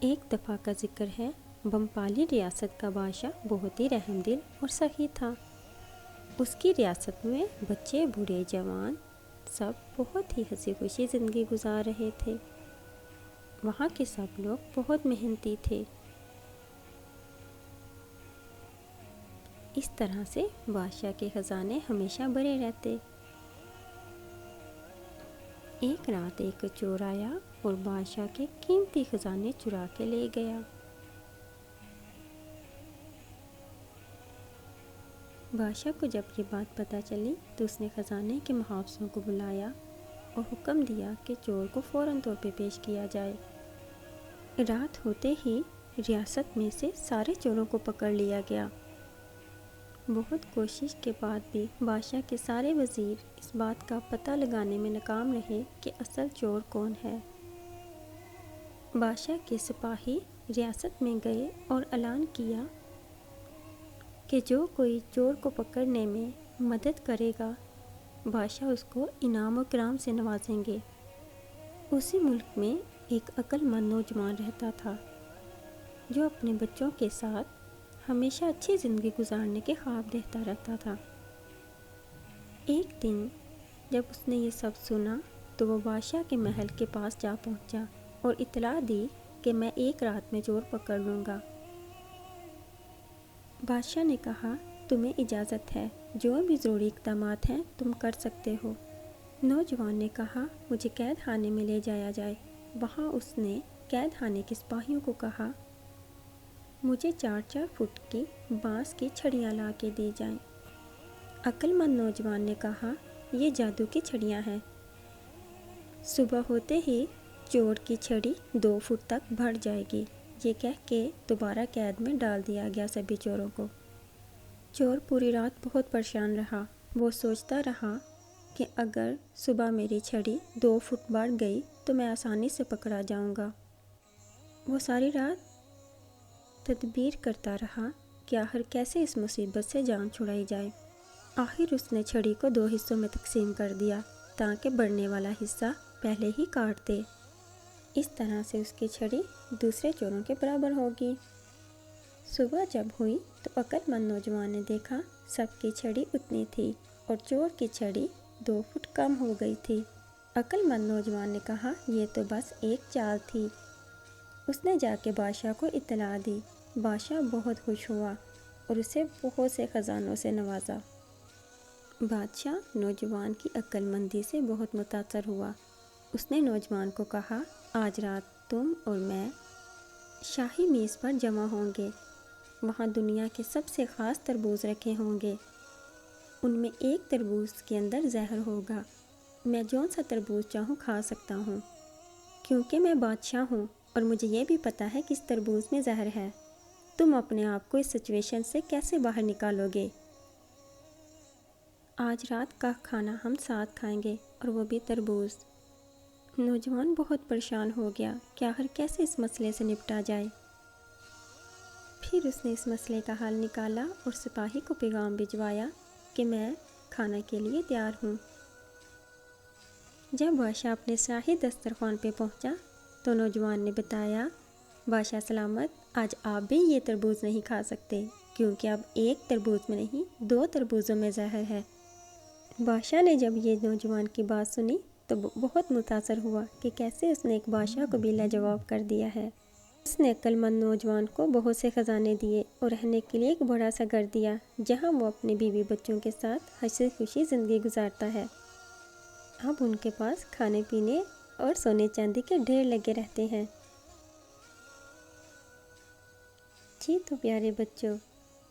ایک دفعہ کا ذکر ہے، بمپالی ریاست کا بادشاہ بہت ہی رحم دل اور سخی تھا۔ اس کی ریاست میں بچے بوڑھے جوان سب بہت ہی ہنسی خوشی زندگی گزار رہے تھے۔ وہاں کے سب لوگ بہت محنتی تھے۔ اس طرح سے بادشاہ کے خزانے ہمیشہ بھرے رہتے۔ ایک رات ایک چور آیا اور بادشاہ کے قیمتی خزانے چرا کے لے گیا۔ بادشاہ کو جب یہ بات پتہ چلی تو اس نے خزانے کے محافظوں کو بلایا اور حکم دیا کہ چور کو فوراً طور پہ پیش کیا جائے۔ رات ہوتے ہی ریاست میں سے سارے چوروں کو پکڑ لیا گیا۔ بہت کوشش کے بعد بھی بادشاہ کے سارے وزیر اس بات کا پتہ لگانے میں ناکام رہے کہ اصل چور کون ہے۔ بادشاہ کے سپاہی ریاست میں گئے اور اعلان کیا کہ جو کوئی چور کو پکڑنے میں مدد کرے گا بادشاہ اس کو انعام و اکرام سے نوازیں گے۔ اسی ملک میں ایک عقل مند نوجوان رہتا تھا جو اپنے بچوں کے ساتھ ہمیشہ اچھی زندگی گزارنے کے خواب دیکھتا رہتا تھا۔ ایک دن جب اس نے یہ سب سنا تو وہ بادشاہ کے محل کے پاس جا پہنچا اور اطلاع دی کہ میں ایک رات میں چور پکڑ لوں گا۔ بادشاہ نے کہا، تمہیں اجازت ہے، جو بھی ضروری اقدامات ہیں تم کر سکتے ہو۔ نوجوان نے کہا، مجھے قید خانے میں لے جایا جائے۔ وہاں اس نے قید خانے کے سپاہیوں کو کہا، مجھے 4 فٹ کی بانس کی چھڑیاں لا کے دی جائیں۔ عقل مند نوجوان نے کہا، یہ جادو کی چھڑیاں ہیں۔ صبح ہوتے ہی چور کی چھڑی 2 فٹ تک بڑھ جائے گی۔ یہ کہہ کے دوبارہ قید میں ڈال دیا گیا سبھی چوروں کو۔ چور پوری رات بہت پریشان رہا۔ وہ سوچتا رہا کہ اگر صبح میری چھڑی 2 فٹ بڑھ گئی تو میں آسانی سے پکڑا جاؤں گا۔ وہ ساری رات تدبیر کرتا رہا کہ آخر کیسے اس مصیبت سے جان چھڑائی جائے۔ آخر اس نے چھڑی کو 2 حصوں میں تقسیم کر دیا تاکہ بڑھنے والا حصہ پہلے ہی کاٹ دے۔ اس طرح سے اس کی چھڑی دوسرے چوروں کے برابر ہوگی۔ صبح جب ہوئی تو عقل مند نوجوان نے دیکھا سب کی چھڑی اتنی تھی اور چور کی چھڑی 2 فٹ کم ہو گئی تھی۔ عقل مند نوجوان نے کہا، یہ تو بس ایک چال تھی۔ اس نے جا کے بادشاہ کو اطلاع دی۔ بادشاہ بہت خوش ہوا اور اسے بہت سے خزانوں سے نوازا۔ بادشاہ نوجوان کی عقل مندی سے بہت متاثر ہوا۔ اس نے نوجوان کو کہا، آج رات تم اور میں شاہی میز پر جمع ہوں گے۔ وہاں دنیا کے سب سے خاص تربوز رکھے ہوں گے۔ ان میں ایک تربوز کے اندر زہر ہوگا۔ میں جون سا تربوز چاہوں کھا سکتا ہوں کیونکہ میں بادشاہ ہوں اور مجھے یہ بھی پتہ ہے کہ اس تربوز میں زہر ہے۔ تم اپنے آپ کو اس سچویشن سے کیسے باہر نکالو گے؟ آج رات کا کھانا ہم ساتھ کھائیں گے اور وہ بھی تربوز۔ نوجوان بہت پریشان ہو گیا کہ آخر کیسے اس مسئلے سے نپٹا جائے۔ پھر اس نے اس مسئلے کا حل نکالا اور سپاہی کو پیغام بھجوایا کہ میں کھانا کے لیے تیار ہوں۔ جب بادشاہ اپنے شاہی دسترخوان پہ پہنچا تو نوجوان نے بتایا، بادشاہ سلامت، آج آپ بھی یہ تربوز نہیں کھا سکتے کیونکہ اب ایک تربوز میں نہیں 2 تربوزوں میں زہر ہے۔ بادشاہ نے جب یہ نوجوان کی بات سنی تو بہت متاثر ہوا کہ کیسے اس نے ایک بادشاہ کو بھی لاجواب کر دیا ہے۔ اس نے عقل مند نوجوان کو بہت سے خزانے دیے اور رہنے کے لیے ایک بڑا سا گھر دیا جہاں وہ اپنی بیوی بچوں کے ساتھ ہنسی خوشی زندگی گزارتا ہے۔ اب ان کے پاس کھانے پینے اور سونے چاندی کے ڈھیر لگے رہتے ہیں۔ جی تو پیارے بچوں،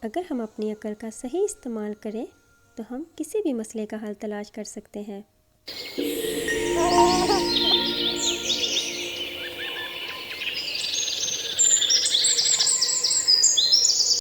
اگر ہم اپنی عقل کا صحیح استعمال کریں تو ہم کسی بھی مسئلے کا حل تلاش کر سکتے ہیں۔